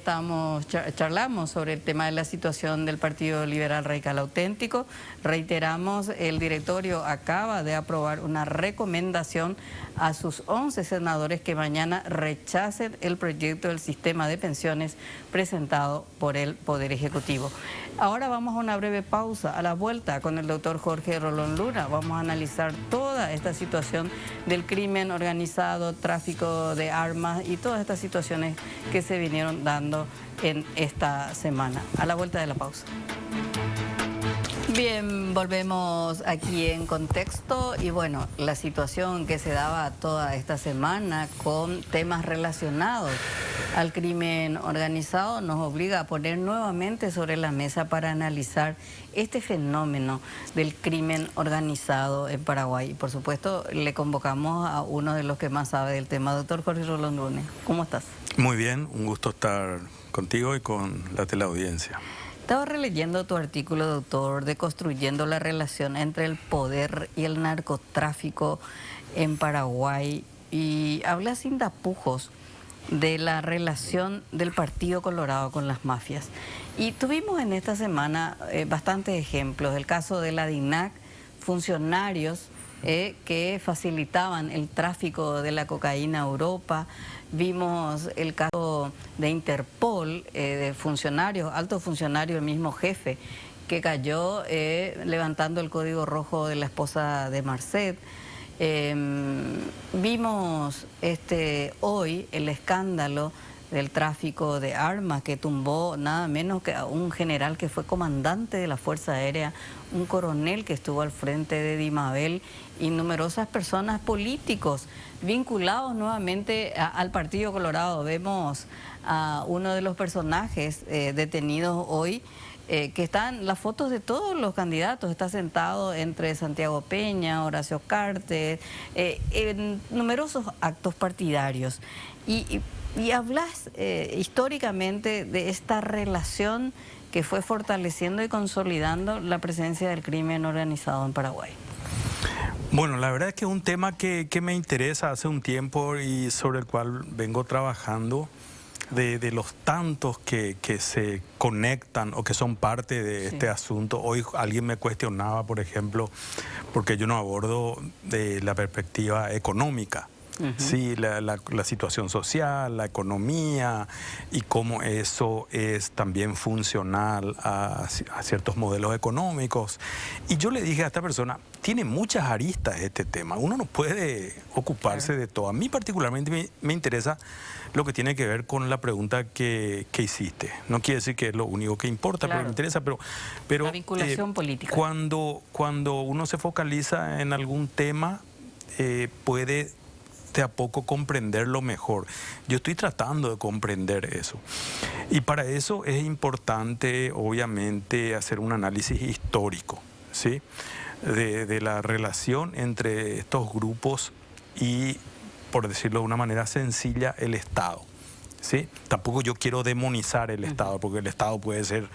charlamos sobre el tema de la situación del Partido Liberal Radical Auténtico. Reiteramos, el directorio acaba de aprobar una recomendación a sus 11 senadores que mañana rechacen el proyecto del sistema de pensiones presentado por el Poder Ejecutivo. Ahora vamos a una breve pausa. A la vuelta con el doctor Jorge Rolón Luna vamos a analizar toda esta situación del crimen organizado, tráfico de armas y todas estas situaciones que se vinieron dando en esta semana. A la vuelta de la pausa. Bien, volvemos aquí en Contexto y bueno, la situación que se daba toda esta semana con temas relacionados al crimen organizado nos obliga a poner nuevamente sobre la mesa para analizar este fenómeno del crimen organizado en Paraguay. Y por supuesto le convocamos a uno de los que más sabe del tema, doctor Jorge Rolón Luna. ¿Cómo estás? Muy bien, un gusto estar contigo y con la teleaudiencia. Estaba releyendo tu artículo, doctor, de Construyendo la relación entre el poder y el narcotráfico en Paraguay y habla sin tapujos de la relación del Partido Colorado con las mafias. Y tuvimos en esta semana bastantes ejemplos. El caso de la DINAC, funcionarios que facilitaban el tráfico de la cocaína a Europa. Vimos el caso de Interpol, de funcionarios, altos funcionarios, el mismo jefe, que cayó levantando el código rojo de la esposa de Marcet. Vimos hoy el escándalo del tráfico de armas que tumbó nada menos que a un general que fue comandante de la Fuerza Aérea, un coronel que estuvo al frente de Dimabel y numerosas personas políticos vinculados nuevamente al Partido Colorado. Vemos a uno de los personajes detenidos hoy, que están las fotos de todos los candidatos, está sentado entre Santiago Peña, Horacio Cartes, en numerosos actos partidarios. Y hablas históricamente de esta relación que fue fortaleciendo y consolidando la presencia del crimen organizado en Paraguay. Bueno, la verdad es que es un tema que me interesa hace un tiempo y sobre el cual vengo trabajando, de los tantos que se conectan o que son parte de este asunto. Hoy alguien me cuestionaba, por ejemplo, porque yo no abordo de la perspectiva económica. Sí, la situación social, la economía y cómo eso es también funcional a ciertos modelos económicos. Y yo le dije a esta persona, tiene muchas aristas este tema, uno no puede ocuparse de todo. A mí particularmente me interesa lo que tiene que ver con la pregunta que hiciste. No quiere decir que es lo único que importa, pero me interesa. Pero la vinculación política. Cuando uno se focaliza en algún tema, puede de a poco comprenderlo mejor. Yo estoy tratando de comprender eso. Y para eso es importante, obviamente, hacer un análisis histórico, ¿sí? De la relación entre estos grupos y, por decirlo de una manera sencilla, el Estado, ¿sí? Tampoco yo quiero demonizar el Estado, porque el Estado puede ser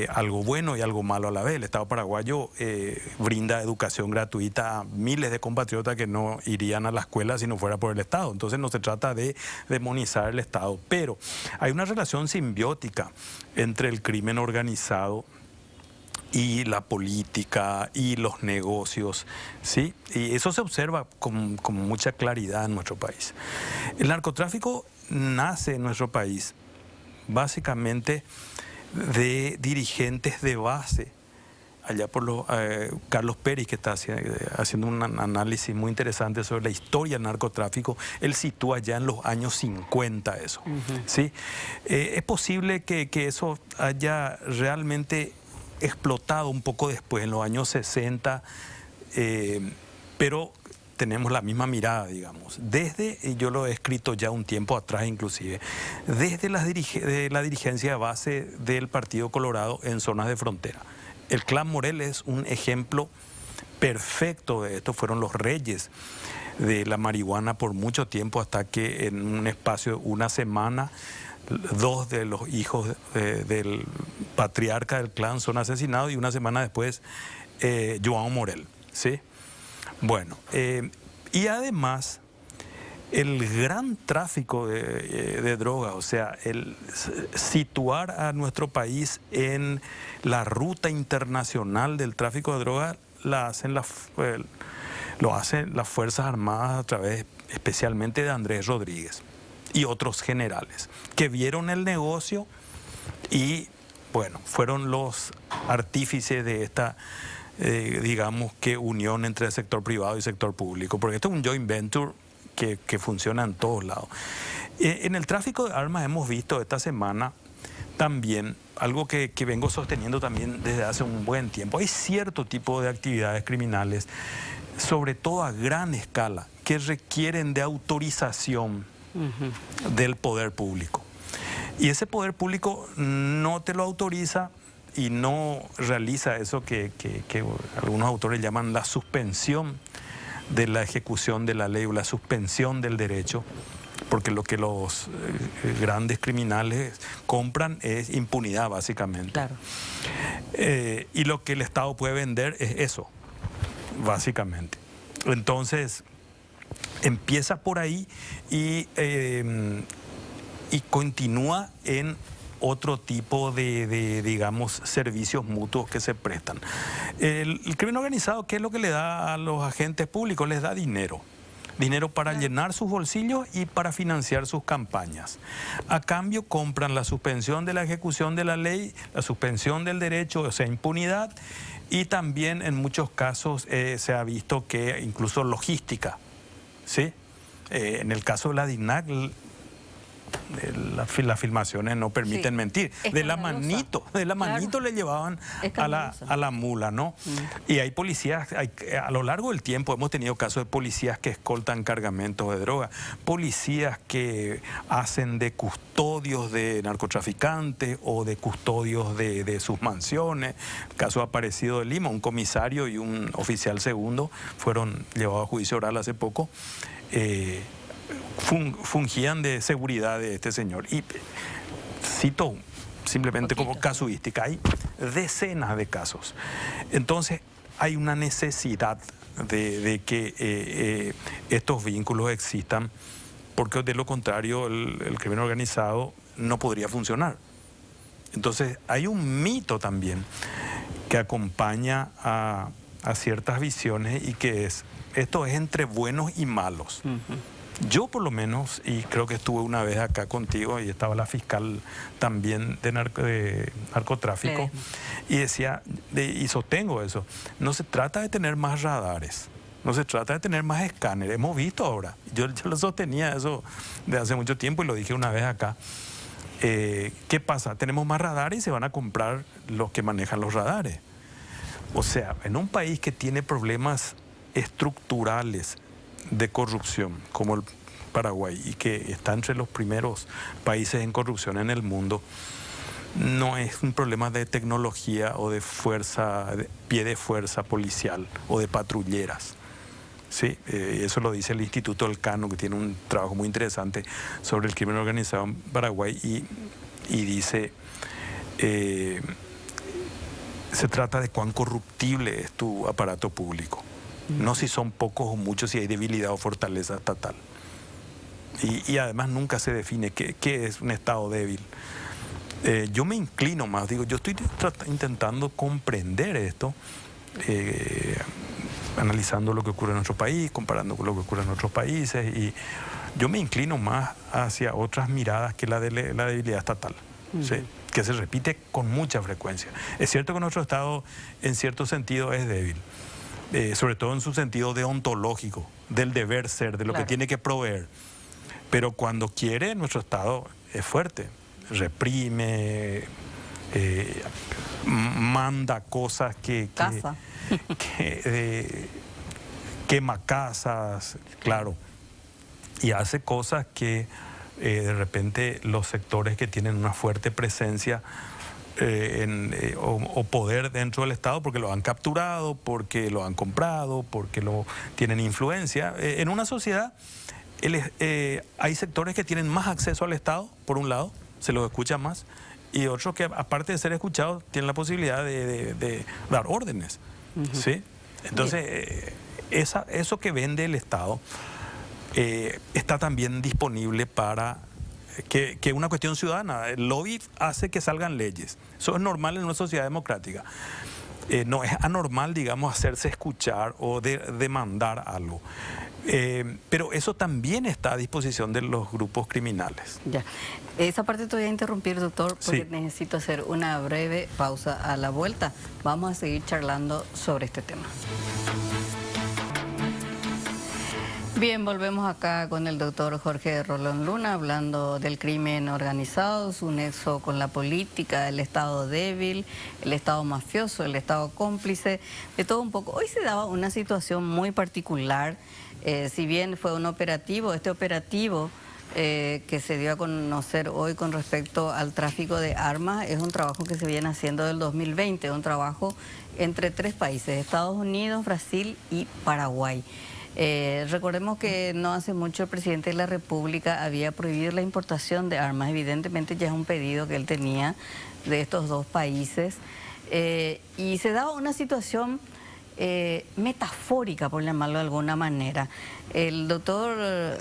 algo bueno y algo malo a la vez. El Estado paraguayo brinda educación gratuita a miles de compatriotas que no irían a la escuela si no fuera por el Estado. Entonces no se trata de demonizar el Estado, pero hay una relación simbiótica entre el crimen organizado y la política y los negocios, ¿sí? Y eso se observa con mucha claridad en nuestro país. El narcotráfico nace en nuestro país básicamente de dirigentes de base, allá por Carlos Pérez, que está haciendo un análisis muy interesante sobre la historia del narcotráfico. Él sitúa ya en los años 50 eso, ¿sí? Es posible que eso haya realmente explotado un poco después, en los años 60, pero tenemos la misma mirada, digamos. Y yo lo he escrito ya un tiempo atrás inclusive, desde la dirigencia de base del Partido Colorado en zonas de frontera. El clan Morel es un ejemplo perfecto de esto. Fueron los reyes de la marihuana por mucho tiempo, hasta que en un espacio de una semana, 2 de los hijos del patriarca del clan son asesinados y una semana después João Morel, ¿sí? Bueno, y además el gran tráfico de drogas, o sea, el situar a nuestro país en la ruta internacional del tráfico de drogas, lo hacen las Fuerzas Armadas a través especialmente de Andrés Rodríguez y otros generales que vieron el negocio y bueno, fueron los artífices de esta, digamos que unión entre el sector privado y sector público, porque esto es un joint venture que funciona en todos lados. En el tráfico de armas hemos visto esta semana también algo que vengo sosteniendo también desde hace un buen tiempo. Hay cierto tipo de actividades criminales, sobre todo a gran escala, que requieren de autorización del poder público. Y ese poder público no te lo autoriza y no realiza eso que algunos autores llaman la suspensión de la ejecución de la ley o la suspensión del derecho, porque lo que los grandes criminales compran es impunidad, básicamente. Claro. Y lo que el Estado puede vender es eso, básicamente. Entonces, empieza por ahí y continúa en otro tipo de, digamos, servicios mutuos que se prestan. El crimen organizado, ¿qué es lo que le da a los agentes públicos? Les da dinero. Dinero para llenar sus bolsillos y para financiar sus campañas. A cambio compran la suspensión de la ejecución de la ley, la suspensión del derecho, o sea, impunidad, y también en muchos casos se ha visto que incluso logística, ¿sí? En el caso de la DINAC, las filmaciones no permiten mentir. De la manito claro, le llevaban a la mula, ¿no? Y hay policías, a lo largo del tiempo hemos tenido casos de policías que escoltan cargamentos de droga, policías que hacen de custodios de narcotraficantes o de custodios de sus mansiones. El caso aparecido de Lima, un comisario y un oficial segundo fueron llevados a juicio oral hace poco. Fungían de seguridad de este señor. Y cito simplemente como casuística, hay decenas de casos. Entonces hay una necesidad de que estos vínculos existan, porque de lo contrario el crimen organizado no podría funcionar. Entonces hay un mito también que acompaña a ciertas visiones, y que esto es entre buenos y malos. Yo por lo menos, y creo que estuve una vez acá contigo y estaba la fiscal también de narcotráfico, y decía, y sostengo eso, no se trata de tener más radares, no se trata de tener más escáneres. Hemos visto ahora, yo lo sostenía eso de hace mucho tiempo y lo dije una vez acá. ¿Qué pasa? Tenemos más radares y se van a comprar los que manejan los radares. O sea, en un país que tiene problemas estructurales de corrupción como el Paraguay, y que está entre los primeros países en corrupción en el mundo, no es un problema de tecnología o de fuerza, de pie de fuerza policial o de patrulleras. Sí, eso lo dice el Instituto Elcano, que tiene un trabajo muy interesante sobre el crimen organizado en Paraguay, y dice, se trata de cuán corruptible es tu aparato público. No si son pocos o muchos, si hay debilidad o fortaleza estatal. Y además nunca se define qué es un Estado débil. Yo me inclino más, digo, yo estoy intentando comprender esto, analizando lo que ocurre en nuestro país, comparando con lo que ocurre en otros países, y yo me inclino más hacia otras miradas que la de la debilidad estatal, ¿sí? Que se repite con mucha frecuencia. Es cierto que nuestro Estado en cierto sentido es débil. Sobre todo en su sentido deontológico, del deber ser, de lo que tiene que proveer. Pero cuando quiere, nuestro Estado es fuerte, reprime, manda cosas quema casas, claro, y hace cosas que de repente los sectores que tienen una fuerte presencia o poder dentro del Estado, porque lo han capturado, porque lo han comprado, porque lo tienen influencia. En una sociedad hay sectores que tienen más acceso al Estado, por un lado, se los escucha más, y otros que, aparte de ser escuchados, tienen la posibilidad de dar órdenes. ¿Sí? Entonces, eso que vende el Estado está también disponible para que es una cuestión ciudadana. El lobby hace que salgan leyes. Eso es normal en una sociedad democrática. no es anormal, digamos, hacerse escuchar o demandar algo. Pero eso también está a disposición de los grupos criminales. Ya. Esa parte te voy a interrumpir, doctor, porque Sí. necesito hacer una breve pausa. A la vuelta vamos a seguir charlando sobre este tema. Bien, volvemos acá con el doctor Jorge Rolón Luna hablando del crimen organizado, su nexo con la política, el Estado débil, el Estado mafioso, el Estado cómplice, de todo un poco. Hoy se daba una situación muy particular, si bien fue un operativo, este operativo que se dio a conocer hoy con respecto al tráfico de armas es un trabajo que se viene haciendo del 2020, un trabajo entre 3 países, Estados Unidos, Brasil y Paraguay. Recordemos que no hace mucho el presidente de la República había prohibido la importación de armas. Evidentemente ya es un pedido que él tenía de estos 2 países. Y se daba una situación metafórica, por llamarlo de alguna manera. El doctor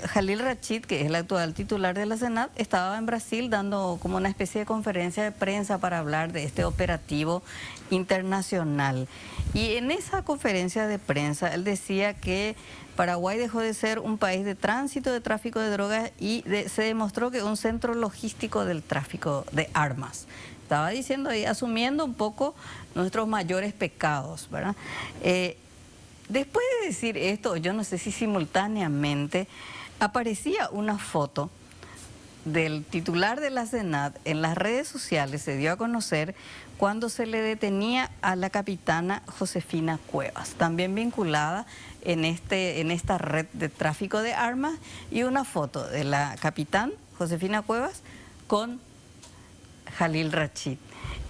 Jalil Rachid, que es el actual titular de la Senat, estaba en Brasil dando como una especie de conferencia de prensa para hablar de este operativo internacional. Y en esa conferencia de prensa él decía que Paraguay dejó de ser un país de tránsito de tráfico de drogas y se demostró que es un centro logístico del tráfico de armas. Estaba diciendo ahí, asumiendo un poco nuestros mayores pecados, ¿verdad? Después de decir esto, yo no sé si simultáneamente aparecía una foto del titular de la Senat en las redes sociales, se dio a conocer cuando se le detenía a la capitana Josefina Cuevas, también vinculada en esta red de tráfico de armas, y una foto de la capitán Josefina Cuevas con Jalil Rachid.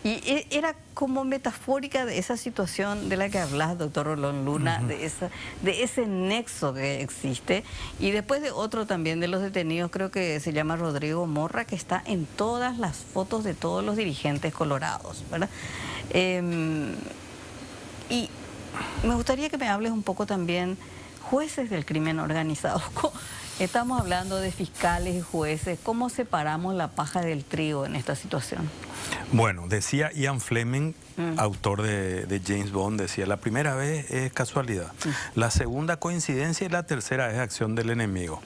Y era como metafórica de esa situación de la que hablas, doctor Rolón Luna, de ese nexo que existe. Y después de otro también de los detenidos, creo que se llama Rodrigo Morra, que está en todas las fotos de todos los dirigentes colorados, ¿verdad? Y me gustaría que me hables un poco también, jueces del crimen organizado. Estamos hablando de fiscales y jueces. ¿Cómo separamos la paja del trigo en esta situación? Bueno, decía Ian Fleming, autor de James Bond, decía, la primera vez es casualidad, la segunda coincidencia y la tercera es acción del enemigo.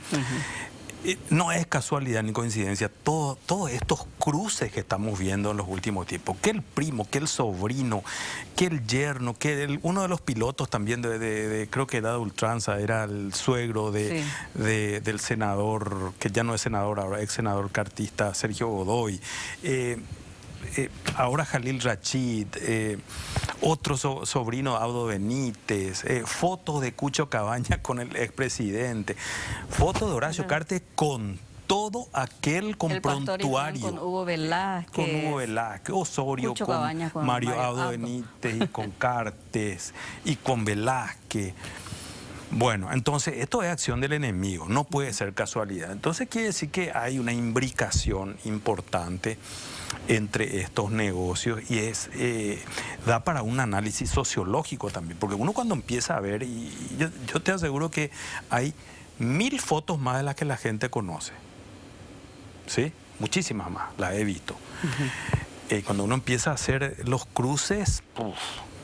No es casualidad ni coincidencia todos estos cruces que estamos viendo en los últimos tiempos, que el primo, que el sobrino, que el yerno, que uno de los pilotos también creo que era de ultranza, era el suegro del senador, que ya no es senador ahora, ex senador cartista Sergio Godoy. Ahora Jalil Rachid, otro sobrino Audo Benítez, fotos de Cucho Cabaña con el expresidente, fotos de Horacio Cartes con todo aquel con prontuario. Con Hugo Velázquez. Osorio, Cucho con Cabaña, con Mario Mario Audo Abdo. Benítez y con Cartes y con Velázquez. Bueno, entonces esto es acción del enemigo, no puede ser casualidad. Entonces quiere decir que hay una imbricación importante entre estos negocios y da para un análisis sociológico también, porque uno cuando empieza a ver, y yo te aseguro que hay 1000 fotos más de las que la gente conoce, ¿sí? Muchísimas más, las he visto. Cuando uno empieza a hacer los cruces,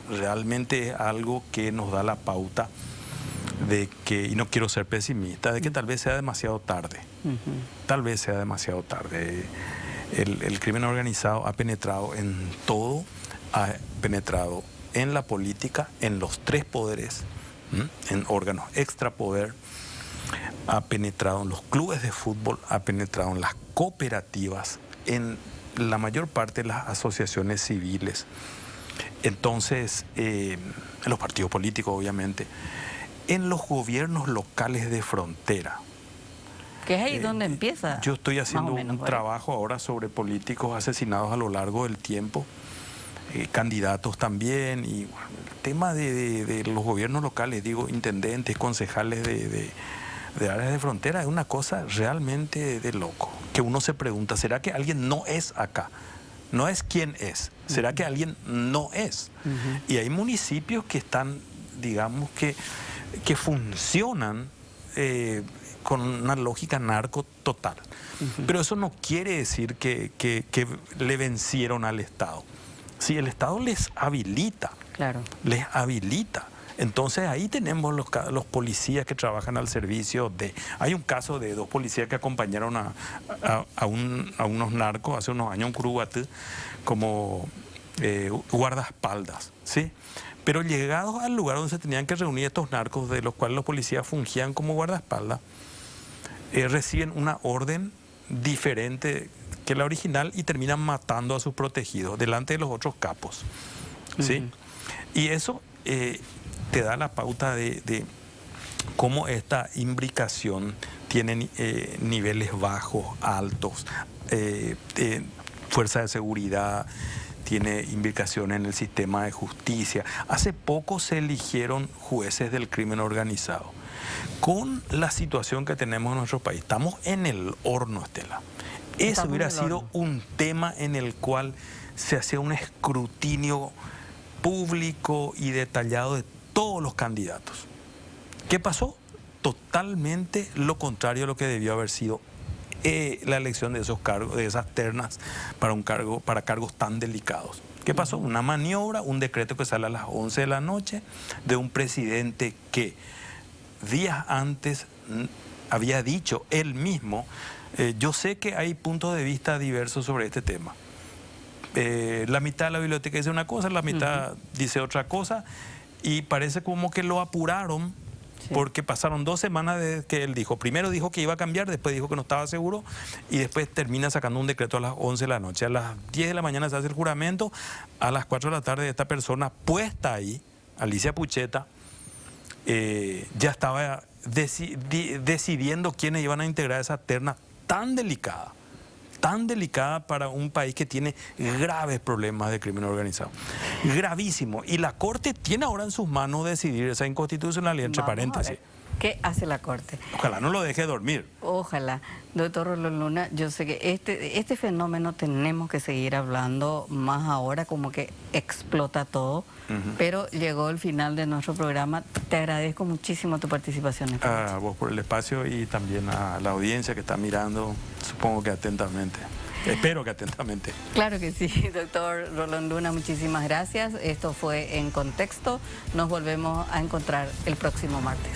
realmente es algo que nos da la pauta de que, y no quiero ser pesimista, de que tal vez sea demasiado tarde. Tal vez sea demasiado tarde. El crimen organizado ha penetrado en todo, ha penetrado en la política, en los 3 poderes, en órganos extrapoder, ha penetrado en los clubes de fútbol, ha penetrado en las cooperativas, en la mayor parte de las asociaciones civiles. Entonces, en los partidos políticos, obviamente, en los gobiernos locales de frontera. Que es ahí donde empieza. Yo estoy haciendo un ¿verdad? trabajo ahora sobre políticos asesinados a lo largo del tiempo, candidatos también, y bueno, el tema de los gobiernos locales, digo, intendentes, concejales de áreas de frontera, es una cosa realmente de loco, que uno se pregunta, ¿será que alguien no es acá? No es quién es, ¿será que alguien no es? Y hay municipios que están, digamos, que funcionan con una lógica narco total. Pero eso no quiere decir que le vencieron al Estado. Si el Estado les habilita Claro. Les habilita. Entonces ahí tenemos los policías que trabajan al servicio de... Hay un caso de 2 policías que acompañaron a unos narcos hace unos años en Curuguatí como guardaespaldas, ¿sí? Pero llegados al lugar donde se tenían que reunir estos narcos, de los cuales los policías fungían como guardaespaldas, reciben una orden diferente que la original y terminan matando a sus protegidos delante de los otros capos, ¿sí? Y eso te da la pauta de cómo esta imbricación tiene niveles bajos, altos, fuerza de seguridad, tiene imbricación en el sistema de justicia. Hace poco se eligieron jueces del crimen organizado. Con la situación que tenemos en nuestro país, estamos en el horno, Estela. Eso hubiera sido un tema en el cual se hacía un escrutinio público y detallado de todos los candidatos. ¿Qué pasó? Totalmente lo contrario a lo que debió haber sido la elección de esos cargos, de esas ternas para cargos tan delicados. ¿Qué pasó? Una maniobra, un decreto que sale a las 11 de la noche de un presidente que días antes había dicho él mismo, yo sé que hay puntos de vista diversos sobre este tema. La mitad de la biblioteca dice una cosa, la mitad dice otra cosa, y parece como que lo apuraron, porque pasaron 2 semanas desde que él dijo. Primero dijo que iba a cambiar, después dijo que no estaba seguro, y después termina sacando un decreto a las 11 de la noche. A las 10 de la mañana se hace el juramento, a las 4 de la tarde esta persona puesta ahí, Alicia Pucheta, ya estaba decidiendo quiénes iban a integrar esa terna tan delicada para un país que tiene graves problemas de crimen organizado. Gravísimo. Y la Corte tiene ahora en sus manos decidir esa inconstitucionalidad, entre paréntesis. ¿Qué hace la Corte? Ojalá no lo deje dormir. Ojalá. Doctor Rolón Luna, yo sé que este fenómeno tenemos que seguir hablando más ahora, como que explota todo, pero llegó el final de nuestro programa. Te agradezco muchísimo tu participación. A vos por el espacio y también a la audiencia que está mirando, supongo que atentamente. Espero que atentamente. Claro que sí, doctor Rolón Luna, muchísimas gracias. Esto fue En Contexto. Nos volvemos a encontrar el próximo martes.